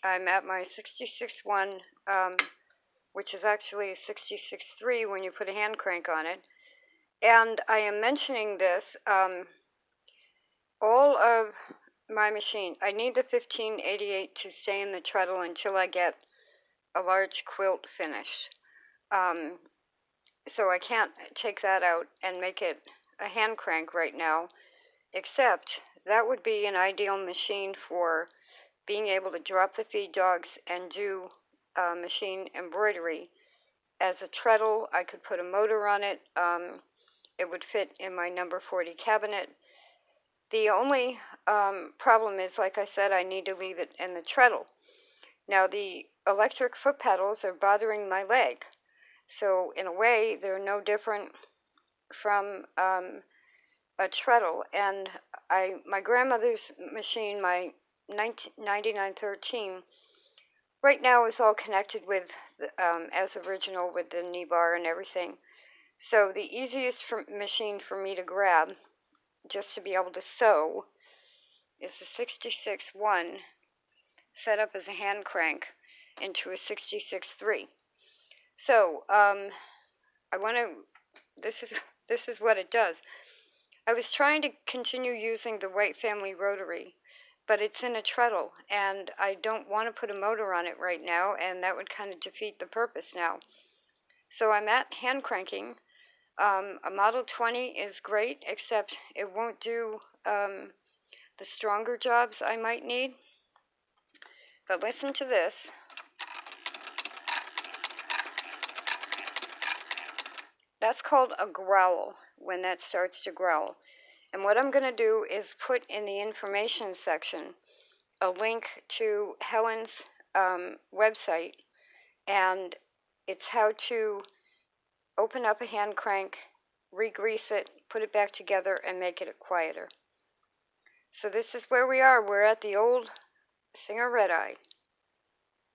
I'm at my 66.1, which is actually a 66.3 when you put a hand crank on it. And I am mentioning this, all of my machine, I need the 1588 to stay in the treadle until I get a large quilt finished. So I can't take that out and make it a hand crank right now, except that would be an ideal machine for being able to drop the feed dogs and do machine embroidery. As a treadle, I could put a motor on it. It would fit in my number 40 cabinet. The only problem is, like I said, I need to leave it in the treadle. Now, the electric foot pedals are bothering my leg. So, in a way, they're no different from a treadle. And my grandmother's machine, my 9913, right now is all connected with, as original, with the knee bar and everything. So the easiest machine for me to grab, just to be able to sew, is the 66.1 set up as a hand crank into a 66.3. So I want to. This is what it does. I was trying to continue using the White Family rotary, but it's in a treadle, and I don't want to put a motor on it right now, and that would kind of defeat the purpose now. So I'm at hand cranking. A Model 20 is great, except it won't do the stronger jobs I might need. But listen to this. That's called a growl, when that starts to growl. And what I'm going to do is put in the information section a link to Helen's website, and it's how to open up a hand crank, re-grease it, put it back together, and make it quieter. So this is where we are. We're at the old Singer Red Eye.